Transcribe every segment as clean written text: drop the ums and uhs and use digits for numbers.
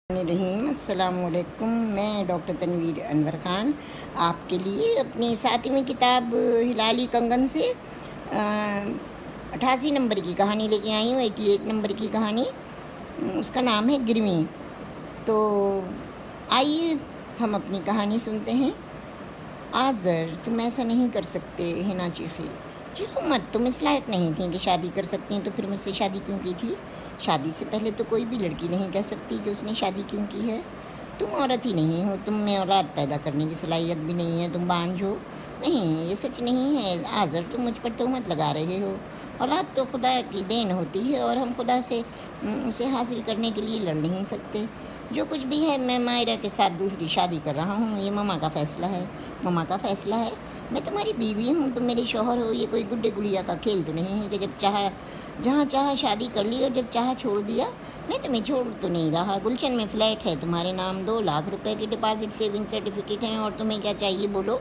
رحیم السلام علیکم۔ میں ڈاکٹر تنویر انور خان آپ کے لیے اپنی 7ویں کتاب ہلالی کنگن سے 88 نمبر کی کہانی لے کے آئی ہوں، 88 نمبر کی کہانی۔ اس کا نام ہے گرویں۔ تو آئیے ہم اپنی کہانی سنتے ہیں۔ آذر، تم ایسا نہیں کر سکتے، ہنا چیخی۔ چیخو مت، تم اس لائق نہیں تھیں کہ شادی کر سکتی ہیں، تو پھر مجھ سے شادی کیوں کی تھی؟ شادی سے پہلے تو کوئی بھی لڑکی نہیں کہہ سکتی کہ اس نے شادی کیوں کی ہے۔ تم عورت ہی نہیں ہو، تم میں اولاد پیدا کرنے کی صلاحیت بھی نہیں ہے، تم بانجھ ہو۔ نہیں، یہ سچ نہیں ہے آذر، تم مجھ پر تہمت لگا رہے ہو۔ اولاد تو خدا کی دین ہوتی ہے اور ہم خدا سے اسے حاصل کرنے کے لیے لڑ نہیں سکتے۔ جو کچھ بھی ہے، میں مائرہ کے ساتھ دوسری شادی کر رہا ہوں، یہ ماما کا فیصلہ ہے۔ ماما کا فیصلہ ہے؟ میں تمہاری بیوی ہوں، تم میرے شوہر ہو۔ یہ کوئی گڈے گڑیا کا کھیل تو نہیں ہے کہ جب چاہا جہاں چاہا شادی کر لی اور جب چاہا چھوڑ دیا۔ میں تمہیں چھوڑ تو نہیں رہا۔ گلشن میں فلیٹ ہے تمہارے نام، 2 لاکھ روپے کی ڈپازٹ سیونگ سرٹیفکیٹ ہیں، اور تمہیں کیا چاہیے بولو؟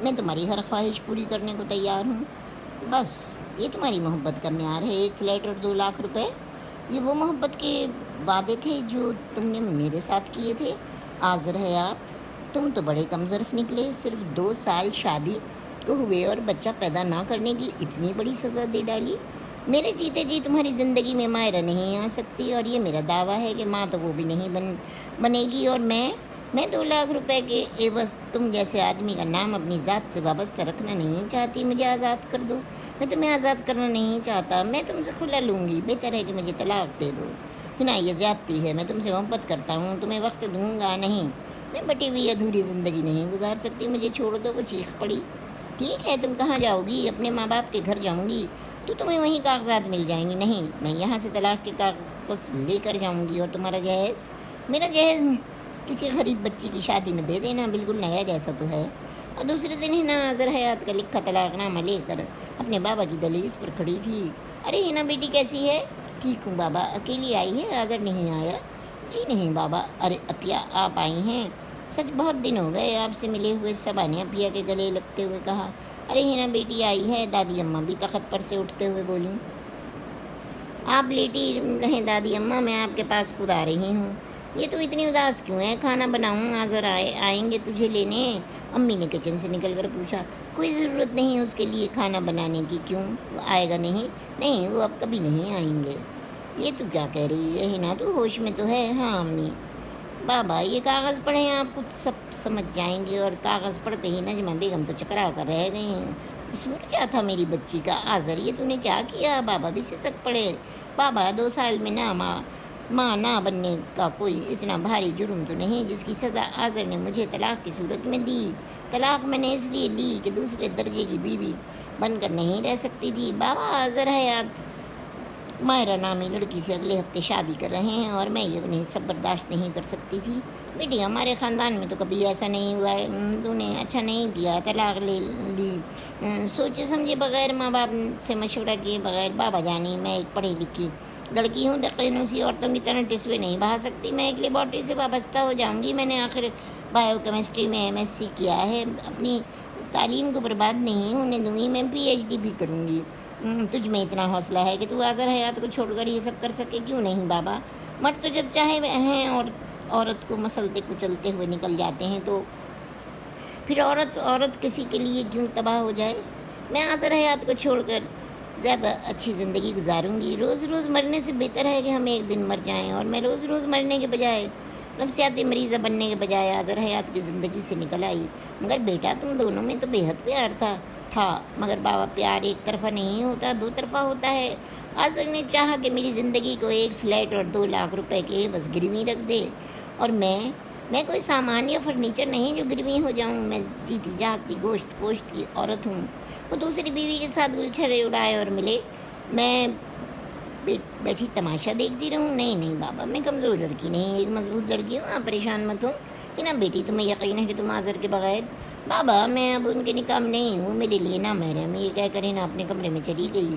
میں تمہاری ہر خواہش پوری کرنے کو تیار ہوں۔ بس یہ تمہاری محبت کا معیار ہے، 1 فلیٹ اور 2 لاکھ روپے؟ یہ وہ محبت کے وعدے تھے جو تم نے میرے ساتھ کیے تھے؟ آذر حیات، تم تو بڑے کم ظرف نکلے۔ صرف 2 سال شادی کو ہوئے اور بچہ پیدا نہ کرنے کی اتنی بڑی سزا دے ڈالی۔ میرے جیتے جی تمہاری زندگی میں مائرہ نہیں آ سکتی، اور یہ میرا دعویٰ ہے کہ ماں تو وہ بھی نہیں بنے گی۔ اور میں 2 لاکھ روپے کے عوض تم جیسے آدمی کا نام اپنی ذات سے وابستہ رکھنا نہیں چاہتی۔ مجھے آزاد کر دو۔ میں تمہیں آزاد کرنا نہیں چاہتا، میں تم سے خلا لوں گی۔ بہتر ہے کہ مجھے طلاق دے دو۔ ہنا، یہ زیادتی ہے، میں تم سے محبت کرتا ہوں، تمہیں وقت دوں گا نہیں۔ میں بٹی ہوئی ادھوری زندگی نہیں گزار سکتی، مجھے چھوڑ دو۔ وہ چیخ پڑی۔ ٹھیک ہے، تم کہاں جاؤ گی؟ اپنے ماں باپ کے گھر جاؤں گی، تو تمہیں وہیں کاغذات مل جائیں گی۔ نہیں، میں یہاں سے طلاق کے کاغذ لے کر جاؤں گی، اور تمہارا جہیز، میرا جہیز کسی غریب بچی کی شادی میں دے دینا، بالکل نیا جیسا تو ہے۔ اور دوسرے دن ہنا آذر حیات کا لکھا طلاق نامہ لے کر اپنے بابا کی دہلیز پر کھڑی تھی۔ ارے ہنا بیٹی کیسی ہے؟ ٹھیک ہوں بابا، اکیلی آئی ہے؟ آذر نہیں آیا؟ جی نہیں بابا۔ ارے اپیا، آپ آئی ہیں؟ سچ بہت دن ہو گئے آپ سے ملے ہوئے، سبا نے اپیا کے گلے لگتے ہوئے کہا۔ ارے ہنا بیٹی آئی ہے، دادی اماں بھی تخت پر سے اٹھتے ہوئے بولیں۔ آپ لیٹی رہیں دادی اماں، میں آپ کے پاس خود آ رہی ہوں۔ یہ تو اتنی اداس کیوں ہے؟ کھانا بناؤں؟ آذر آئیں گے تجھے لینے؟ امی نے کچن سے نکل کر پوچھا۔ کوئی ضرورت نہیں اس کے لیے کھانا بنانے کی۔ کیوں، وہ آئے گا نہیں؟ نہیں، وہ اب کبھی نہیں آئیں گے۔ یہ تو کیا کہہ رہی ہے ہنا؟ تو ہوش میں تو ہے؟ ہاں امی۔ بابا یہ کاغذ پڑھیں، آپ کچھ سب سمجھ جائیں گے۔ اور کاغذ پڑھتے ہی نجمہ بیگم تو چکرا کر رہ گئیں۔ قصور کیا تھا میری بچی کا؟ آذر، یہ تو نے کیا کیا؟ بابا بھی سسک پڑے۔ بابا 2 سال میں ماں نہ بننے کا کوئی اتنا بھاری جرم تو نہیں جس کی سزا آذر نے مجھے طلاق کی صورت میں دی۔ طلاق میں نے اس لیے لی کہ دوسرے درجے کی بیوی بن کر نہیں رہ سکتی تھی۔ بابا، آذر حیات مائرہ نامی لڑکی سے اگلے ہفتے شادی کر رہے ہیں، اور میں یہ انہیں سب برداشت نہیں کر سکتی تھی۔ بیٹی، ہمارے خاندان میں تو کبھی ایسا نہیں ہوا ہے، تو نے اچھا نہیں کیا، طلاق لے لی سوچے سمجھے بغیر، ماں باپ سے مشورہ کیے بغیر۔ بابا جانی، میں ایک پڑھی لکھی لڑکی ہوں، دقیانوسی عورتوں کی طرح ٹسوے نہیں بہا سکتی۔ میں ایک لیبارٹری سے وابستہ ہو جاؤں گی۔ میں نے آخر بایو کیمسٹری میں MSc کیا ہے، اپنی تعلیم کو برباد نہیں ہونے دوں گی۔ میں PhD بھی کروں گی۔ تجھ میں اتنا حوصلہ ہے کہ تو آذر حیات کو چھوڑ کر یہ سب کر سکے؟ کیوں نہیں بابا؟ مرد تو جب چاہے ہیں اور عورت کو مسلتے کچلتے ہوئے نکل جاتے ہیں، تو پھر عورت کسی کے لیے کیوں تباہ ہو جائے؟ میں آذر حیات کو چھوڑ کر زیادہ اچھی زندگی گزاروں گی۔ روز روز مرنے سے بہتر ہے کہ ہم ایک دن مر جائیں، اور میں روز روز مرنے کے بجائے، نفسیاتی مریضہ بننے کے بجائے آذر حیات کی زندگی سے نکل آئی۔ مگر بیٹا، تم دونوں میں تو بے حد پیار تھا۔ مگر بابا، پیار ایک طرفہ نہیں ہوتا، 2 طرفہ ہوتا ہے۔ آذر نے چاہا کہ میری زندگی کو 1 فلیٹ اور 2 لاکھ روپے کے بس گروی رکھ دے، اور میں کوئی سامان یا فرنیچر نہیں جو گروی ہو جاؤں۔ میں جیتی جاگتی گوشت پوشت کی عورت ہوں۔ وہ دوسری بیوی کے ساتھ گلچھرے اڑائے اور ملے، میں بیٹھی تماشا دیکھتی رہوں؟ نہیں بابا، میں کمزور لڑکی نہیں، ایک مضبوط لڑکی ہوں، آپ پریشان مت ہو۔ نا بیٹی، تمہیں یقین ہے کہ تم آذر کے بغیر؟ بابا، میں اب ان کے نکاح میں نہیں ہوں، میرے لیے نہ محرم۔ یہ کہہ کر ہنا اپنے کمرے میں چلی گئی۔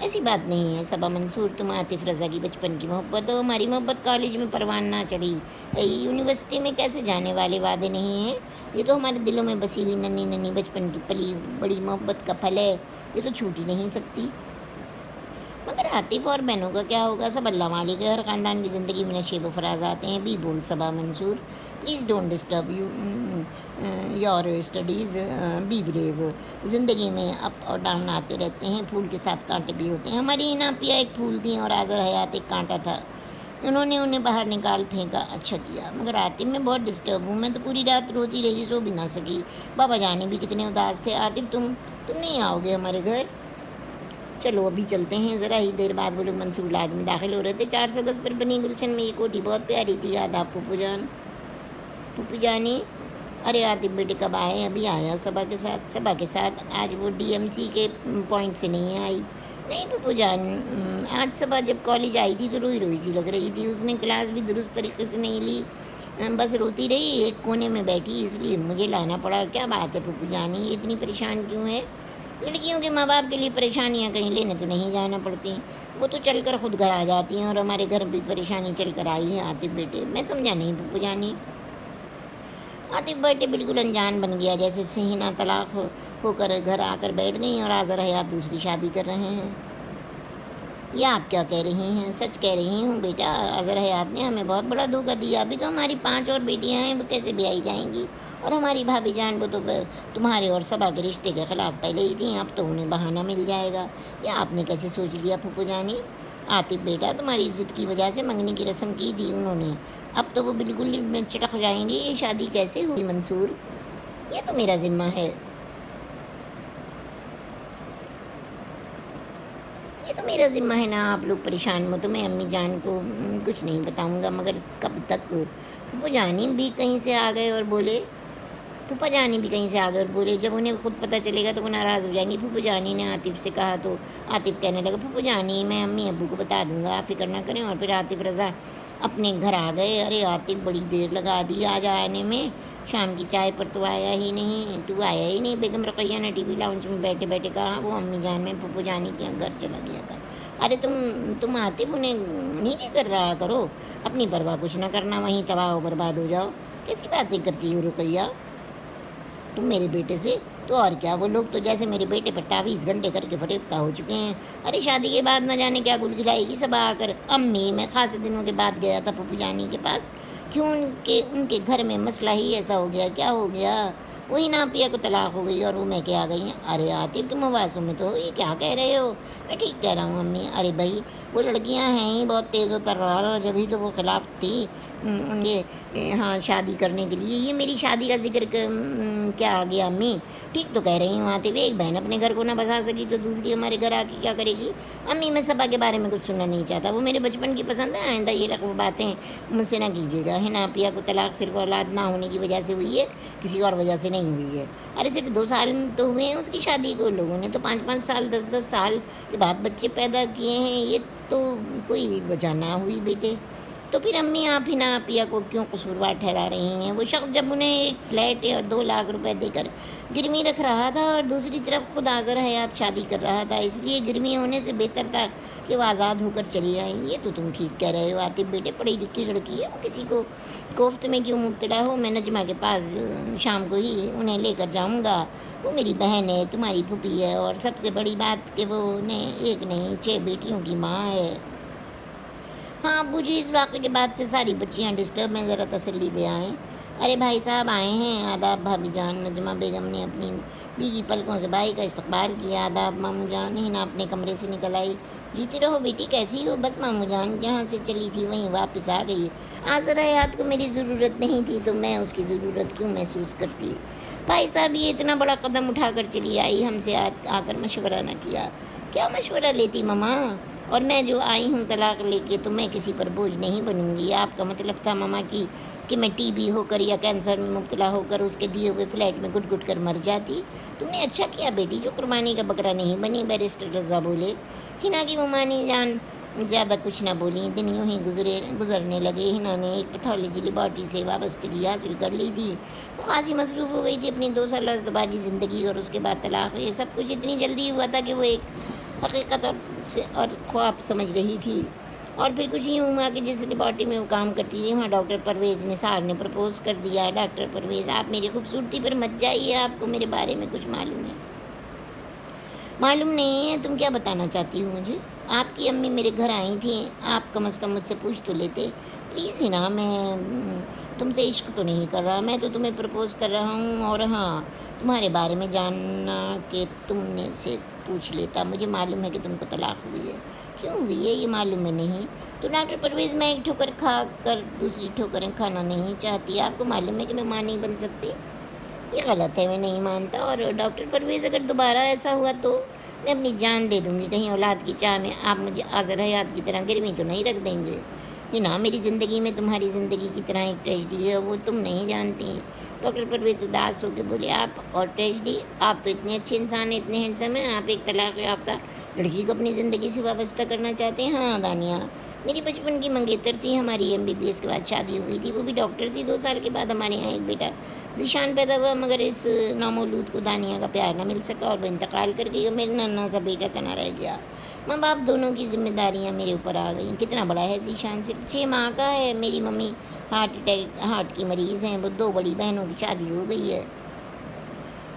ایسی بات نہیں ہے صبا منصور، تم عاطف رضا کی بچپن کی محبت ہو، ہماری محبت کالج میں پروان نہ چڑھی، یونیورسٹی میں کیسے جانے والے وعدے نہیں ہیں، یہ تو ہمارے دلوں میں بسی ہوئی ننھی ننھی بچپن کی پلی بڑی محبت کا پھل ہے، یہ تو چھوٹ ہی نہیں سکتی۔ مگر عاطف اور بہنوں کا کیا ہوگا، سب اللہ والے کے، ہر خاندان کی زندگی میں نشیب و فراز آتے ہیں۔ Be bold Saba Mansoor, please don't disturb your studies, be brave. زندگی میں اپ اور ڈاؤن آتے رہتے ہیں، پھول کے ساتھ کانٹے بھی ہوتے ہیں۔ ہماری ہنا پیا ایک پھول تھی اور آذر حیات ایک کانٹا تھا، انہوں نے انہیں باہر نکال پھینکا، اچھا کیا۔ مگر عاطف میں بہت ڈسٹرب ہوں، میں تو پوری رات روتی رہی، سو بھی نہ سکی۔ بابا جانے بھی کتنے اداس تھے۔ عاطف تم نہیں آؤ گے ہمارے گھر؟ چلو ابھی چلتے ہیں۔ ذرا ہی دیر بعد وہ لوگ منصور لاج میں داخل ہو رہے تھے۔ 400 گز پر بنی گلشن میں یہ کوٹھی بہت پیاری تھی، یاد آپ پھوپھو جان؟ پھوپھی جانی، ارے عاطف بیٹے کب آئے؟ ابھی آیا صبا کے ساتھ۔ آج وہ ڈی ایم سی کے پوائنٹ سے نہیں آئی؟ نہیں پھوپھو جان، آج صبح جب کالج آئی تھی تو روئی روئی سی لگ رہی تھی، اس نے کلاس بھی درست طریقے سے نہیں لی، بس روتی رہی، ایک کونے میں بیٹھی، اس لیے مجھے لانا پڑا۔ کیا بات ہے پھوپھو جانی، یہ اتنی پریشان کیوں ہے؟ لڑکیوں کے ماں باپ کے لیے پریشانیاں کہیں لینے تو نہیں جانا پڑتی، وہ تو چل کر خود گھر آ جاتی ہیں، اور ہمارے گھر بھی پریشانی چل کر آئی ہے عاطف بیٹے۔ میں سمجھا نہیں پھوپھو جانی۔ عاطف بیٹے بالکل انجان بن گیا، جیسے سہینا طلاق ہو کر گھر آ کر بیٹھ گئی اور آذر حیات دوسری شادی کر رہے ہیں۔ یہ آپ کیا کہہ رہی ہیں؟ سچ کہہ رہی ہوں بیٹا، آذر حیات نے ہمیں بہت بڑا دھوکہ دیا۔ ابھی تو ہماری 5 اور بیٹیاں ہیں، وہ کیسے بیائی جائیں گی؟ اور ہماری بھابھی جان وہ تو تمہارے اور صبا کے رشتے کے خلاف پہلے ہی تھیں، اب تو انہیں بہانہ مل جائے گا۔ یہ آپ نے کیسے سوچ لیا پھوپھو جانی؟ عاطف بیٹا تمہاری عزت کی وجہ سے منگنی کی رسم کی تھی انہوں نے، اب تو وہ بالکل چٹک جائیں گے۔ یہ شادی کیسے ہوئی منصور؟ یہ تو میرا ذمہ ہے، یہ تو میرا ذمہ ہے نا، آپ لوگ پریشان مت ہو، میں امی جان کو کچھ نہیں بتاؤں گا۔ مگر کب تک؟ پھوپھو جانی بھی کہیں سے آ گئے اور بولے، پھوپھا جانی بھی کہیں سے آ گئے اور بولے، جب انہیں خود پتہ چلے گا تو وہ ناراض ہو جائیں گی۔ پھوپھو جانی نے عاطف سے کہا تو عاطف کہنے لگا، پھوپھو جانی میں امی ابو کو بتا دوں گا، آپ فکر نہ کریں۔ اور پھر عاطف رضا اپنے گھر آ گئے۔ ارے عاطف بڑی دیر لگا دی آج آنے میں، شام کی چائے پر تو آیا ہی نہیں، تو آیا ہی نہیں۔ بیگم رقیہ نے ٹی وی لاؤنج میں بیٹھے بیٹھے کہا، وہ امی جان میں پھوپھو جانی کے گھر چلا گیا تھا۔ ارے تم عاطف انہیں نہیں کر رہا کرو، اپنی پرواہ کچھ نہ کرنا، وہیں تباہ و برباد ہو جاؤ۔ کیسی باتیں کرتی ہو رقیہ تم میرے بیٹے سے؟ تو اور کیا، وہ لوگ تو جیسے میرے بیٹے پر تعویذ گھنٹے کر کے فریفتہ ہو چکے ہیں۔ ارے شادی کے بعد نہ جانے کیا گل کھلائے گی صبح آ کر۔ امی میں خاصے دنوں کے بعد گیا تھا پھوپھی جانی کے پاس، کیوں ان کے گھر میں مسئلہ ہی ایسا ہو گیا؟ کیا ہو گیا؟ وہی نا پیا کو طلاق ہو گئی اور وہ میں کے آ گئی ہیں۔ ارے عاطف تم آوازوں میں تو یہ کیا کہہ رہے ہو؟ میں ٹھیک کہہ رہا ہوں امی۔ ارے بھائی وہ لڑکیاں ہیں ہی بہت تیز و ترار، اور جبھی تو وہ خلاف تھی ہاں شادی کرنے کے لیے۔ یہ میری شادی کا ذکر کیا آ گیا امی؟ ٹھیک تو کہہ رہی ہوں عاطف، ایک بہن اپنے گھر کو نہ بسا سکی تو دوسری ہمارے گھر آ کے کیا کرے گی؟ امی میں صبا کے بارے میں کچھ سننا نہیں چاہتا، وہ میرے بچپن کی پسند ہے، آئندہ یہ لقب باتیں مجھ سے نہ کیجیے گا۔ ہنا پیا کو طلاق صرف اولاد نہ ہونے کی وجہ سے ہوئی ہے، کسی اور وجہ سے نہیں ہوئی ہے۔ ارے صرف 2 سال تو ہوئے ہیں اس کی شادی کو، لوگوں نے تو 5-5 سال 10-10 سال کے بعد بچے پیدا کیے ہیں، یہ تو کوئی وجہ نہ ہوئی بیٹے۔ تو پھر امی آپ ہی نہ پیا کو کیوں قصوروار ٹھہرا رہی ہیں؟ وہ شخص جب انہیں ایک فلیٹ اور 2 لاکھ روپے دے کر گرمی رکھ رہا تھا اور دوسری طرف خود آذر حیات شادی کر رہا تھا، اس لیے گرمی ہونے سے بہتر تھا کہ وہ آزاد ہو کر چلی آئیں۔ یہ تو تم ٹھیک کہہ رہے ہو عاطف بیٹے، پڑھی لکھی لڑکی ہے، وہ کسی کو کوفت میں کیوں مبتلا ہو؟ میں نجمہ کے پاس شام کو ہی انہیں لے کر جاؤں گا، وہ میری بہن ہے، تمہاری پھوپھی ہے، اور سب سے بڑی بات کہ وہ ایک نہیں 6 بیٹیوں کی ماں ہے۔ ہاں ابو جی اس واقعے کے بعد سے ساری بچیاں ڈسٹرب میں، ذرا تسلی دے آئیں۔ ارے بھائی صاحب آئے ہیں، آداب بھابھی جان۔ نجمہ بیگم نے اپنی بیگی پلکوں سے بھائی کا استقبال کیا۔ آداب ماموں جان۔ ہنا اپنے کمرے سے نکل آئی۔ جیتی رہو بیٹی، کیسی ہو؟ بس ماموں جان، جہاں سے چلی تھی وہیں واپس آ گئی۔ آذر حیات کو میری ضرورت نہیں تھی تو میں اس کی ضرورت کیوں محسوس کرتی؟ بھائی صاحب یہ اتنا بڑا قدم اٹھا کر چلی آئی، ہم سے آج آ کر مشورہ نہ کیا؟ کیا مشورہ لیتی ماما؟ اور میں جو آئی ہوں طلاق لے کے تو میں کسی پر بوجھ نہیں بنوں گی۔ آپ کا مطلب تھا ماما کہ میں ٹی بی ہو کر یا کینسر میں مبتلا ہو کر اس کے دیے ہوئے فلیٹ میں گھٹ گھٹ کر مر جاتی؟ تم نے اچھا کیا بیٹی جو قربانی کا بکرا نہیں بنی، بیرسٹر رضا بولے۔ ہنا کی ممانی جان زیادہ کچھ نہ بولی، دن یوں ہی گزرنے لگے۔ ہنا نے ایک پیتھولوجی لیبارٹری سے وابستگی حاصل کر لی تھی، وہ خاصی مصروف ہو گئی تھی اپنی 2 سالہ ازدواجی زندگی اور اس کے بعد طلاق۔ یہ سب کچھ اتنی جلدی ہوا تھا کہ وہ ایک حقیقت سے اور خواب سمجھ رہی تھی. اور پھر کچھ یوں ہوا کہ جس لیبارٹری میں وہ کام کرتی تھی وہاں ڈاکٹر پرویز نثار نے پرپوز کر دیا. ڈاکٹر پرویز، آپ میری خوبصورتی پر مت جائیے، آپ کو میرے بارے میں کچھ معلوم ہے. معلوم نہیں ہے؟ تم کیا بتانا چاہتی ہو مجھے؟ آپ کی امی میرے گھر آئی تھیں، آپ کم از کم مجھ سے پوچھ تو لیتے. پلیز ہی نا، میں تم سے عشق تو نہیں کر رہا، میں تو تمہیں پرپوز کر رہا ہوں. اور ہاں، تمہارے بارے میں جاننا کہ تم نے سے پوچھ لیتا. مجھے معلوم ہے کہ تم کو طلاق ہوئی ہے. کیوں ہوئی ہے یہ معلوم ہے نہیں. تو ڈاکٹر پرویز، میں ایک ٹھوکر کھا کر دوسری ٹھوکریں کھانا نہیں چاہتی. آپ کو معلوم ہے کہ میں ماں نہیں بن سکتی. یہ غلط ہے، میں نہیں مانتا. اور ڈاکٹر پرویز، اگر دوبارہ ایسا ہوا تو میں اپنی جان دے دوں گی. کہیں اولاد کی چاہ میں آپ مجھے آذر حیات کی طرح گرمی تو نہیں رکھ دیں گے. یہ نا، میری زندگی میں تمہاری زندگی کی طرح ایک ٹریجڈی ہے، وہ تم نہیں جانتی. ڈاکٹر پرویز اداس ہو کے بولے، آپ اور ٹریجڈی؟ آپ تو اتنے اچھے انسان ہیں، اتنے ہینڈسم ہیں، آپ ایک طلاق یافتہ لڑکی کو اپنی زندگی سے وابستہ کرنا چاہتے ہیں؟ ہاں دانیہ میری بچپن کی منگیتر تھی، ہماری MBBS کے بعد شادی ہوئی تھی، وہ بھی ڈاکٹر تھی. 2 سال کے بعد ہمارے یہاں ایک بیٹا ذیشان پیدا ہوا، مگر اس نامولود کو دانیہ کا پیار نہ مل سکا اور وہ انتقال کر گئی اور میرا ننھا سا بیٹا تنا رہ گیا. ماں باپ دونوں کی ذمہ داریاں میرے اوپر آ گئیں. کتنا بڑا ہے ذیشان؟ صرف 6 ماہ کا ہے. میری ممی ہارٹ کی مریض ہیں. وہ 2 بڑی بہنوں کی شادی ہو گئی ہے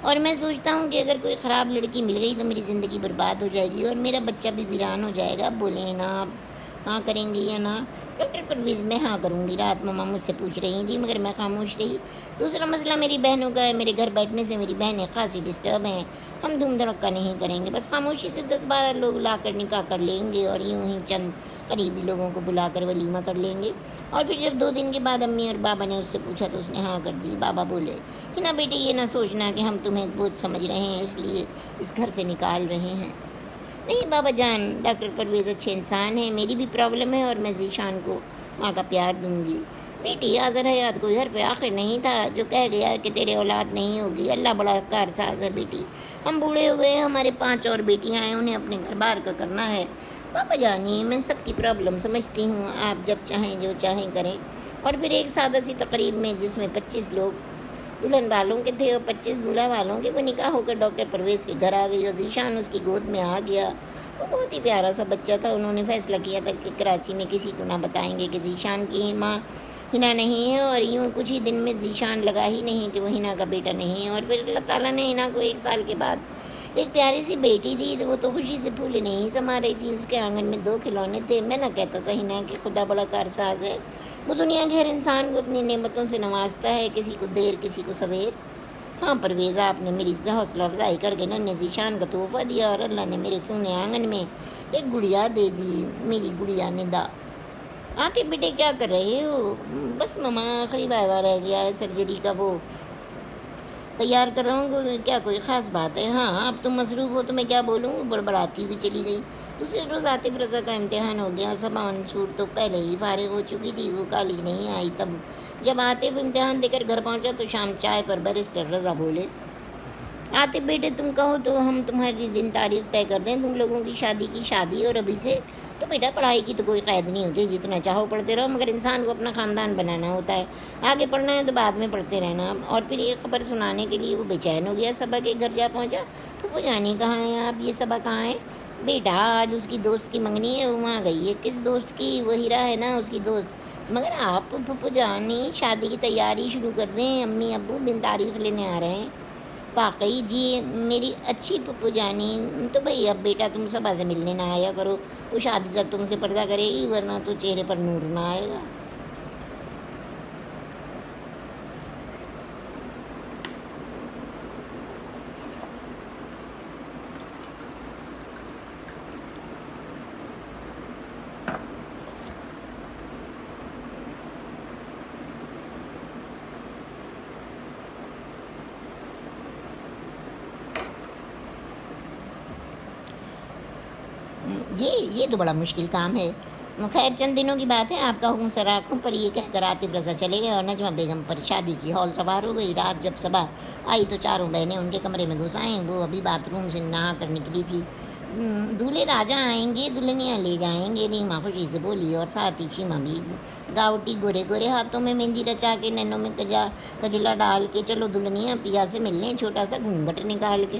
اور میں سوچتا ہوں کہ اگر کوئی خراب لڑکی مل گئی تو میری زندگی برباد ہو جائے گی اور میرا بچہ بھی ویران ہو جائے گا. بولیں نا آپ ہاں کریں گی یا نا؟ ڈاکٹر پرویز، میں ہاں کروں گی. رات ماما مجھ سے پوچھ رہی تھی مگر میں خاموش رہی. دوسرا مسئلہ میری بہنوں کا ہے. میرے گھر بیٹھنے سے میری بہنیں خاصی ڈسٹرب ہیں. ہم دھوم دھڑکا نہیں کریں گے، بس خاموشی سے 10-12 لوگ لا کر نکاح کر لیں گے اور یوں ہی چند قریبی لوگوں کو بلا کر ولیمہ کر لیں گے. اور پھر جب 2 دن کے بعد امی اور بابا نے اس سے پوچھا تو اس نے ہاں کر دی. بابا بولے کہ نا بیٹے، یہ نہ سوچنا کہ ہم تمہیں بہت سمجھ رہے ہیں اس لیے اس گھر سے نکال رہے ہیں. نہیں بابا جان، ڈاکٹر پرویز اچھے انسان ہیں. میری بھی پرابلم ہے اور میں ذیشان کو ماں کا پیار دوں گی. بیٹی، آذر حیات کوئی حرف آخر نہیں تھا جو کہہ گیا کہ تیرے اولاد نہیں ہوگی. اللہ بڑا کارساز ہے بیٹی. ہم بوڑھے ہو گئے ہیں، ہمارے 5 اور بیٹیاں ہیں، انہیں اپنے گھر بار کا کرنا ہے. بابا جانی، میں سب کی پرابلم سمجھتی ہوں، آپ جب چاہیں جو چاہیں کریں. اور پھر ایک سادہ سی تقریب میں جس میں 25 لوگ دلہن والوں کے تھے اور 25 دولہا والوں کے، وہ نکاح ہو کر ڈاکٹر پرویز کے گھر آ گئی اور ذیشان اس کی گود میں آ گیا. وہ بہت ہی پیارا سا بچہ تھا. انہوں نے فیصلہ کیا تھا کہ کراچی میں کسی کو نہ بتائیں گے کہ ذیشان کی ماں ہنا نہیں ہے. اور یوں کچھ ہی دن میں ذیشان لگا ہی نہیں کہ وہ ہنا کا بیٹا نہیں ہے. اور پھر اللہ تعالیٰ نے ہنا کو 1 سال کے بعد ایک پیاری سی بیٹی دی. وہ تو خوشی سے پھولے نہیں سما رہی تھی. اس کے آنگن میں 2 کھلونے تھے. میں نہ کہتا تھا ہنا کہ خدا بڑا کارساز ہے. وہ دنیا کے ہر انسان کو اپنی نعمتوں سے نوازتا ہے، کسی کو دیر کسی کو سویر. ہاں پرویز، آپ نے میری حوصلہ افزائی کر کے ننھے ذیشان کا تحفہ دیا اور اللہ نے میرے سونے آنگن میں ایک گڑیا دے دی. میری گڑیا ندا. آتے بیٹے کیا کر رہے ہو؟ بس ماما آخری وائوا رہ گیا ہے سرجری کا، وہ تیار کر رہا ہوں. کیا کوئی خاص بات ہے؟ ہاں اب تم مصروف ہو تو میں کیا بولوں. بڑبڑاتی ہوئی چلی گئی. دوسرے روز عاطف رضا کا امتحان ہو گیا. صبا منصور تو پہلے ہی فارغ ہو چکی تھی، وہ کالج نہیں آئی. تب جب عاطف امتحان دے کر گھر پہنچا تو شام چائے پر بیرسٹر رضا بولے، عاطف بیٹے تم کہو تو ہم تمہاری دن تاریخ طے کر دیں. تم لوگوں کی شادی کی شادی اور ابھی سے تو بیٹا پڑھائی کی تو کوئی قید نہیں ہوتی، جتنا چاہو پڑھتے رہو، مگر انسان کو اپنا خاندان بنانا ہوتا ہے. آگے پڑھنا ہے تو بعد میں پڑھتے رہنا. اور پھر یہ خبر سنانے کے لیے وہ بے چین ہو گیا. صبا کے گھر جا پہنچا. پھپھو جانی کہاں ہیں آپ؟ یہ صبا کہاں ہے؟ بیٹا آج اس کی دوست کی منگنی ہے، وہ وہاں گئی ہے. کس دوست کی؟ وہ ہیرا ہے نا، اس کی دوست. مگر آپ پھپھو جانی شادی کی تیاری شروع کر دیں، امی ابو دن تاریخ لینے آ رہے ہیں. واقعی جی میری اچھی پھپھو جانی. تو بھئی اب بیٹا تم صبا سے ملنے نہ آیا کرو، وہ شادی تک تم سے پردہ کرے گی، ورنہ تو چہرے پر نور نہ آئے گا. یہ تو بڑا مشکل کام ہے. خیر چند دنوں کی بات ہے. آپ کا حکم سر آنکھوں پر، یہ کہہ کر عاطف رضا چلے گئے اور نجمہ بیگم پر شادی کی ہال سوار ہو گئی. رات جب صبح آئی تو 4 بہنیں ان کے کمرے میں گھس آئیں. وہ ابھی باتھ روم سے نہا کر نکلی تھی. دولہے راجا آئیں گے، دلہنیاں لے جائیں گے، ریما خوشی سے بولی. اور ساتھ ہی شیما بھی گاوٹی گورے گورے ہاتھوں میں مہندی رچا کے، نینوں میں کجلا ڈال کے، چلو دلہنیاں پیا سے ملنے، چھوٹا سا گھونگھٹ نکال کے.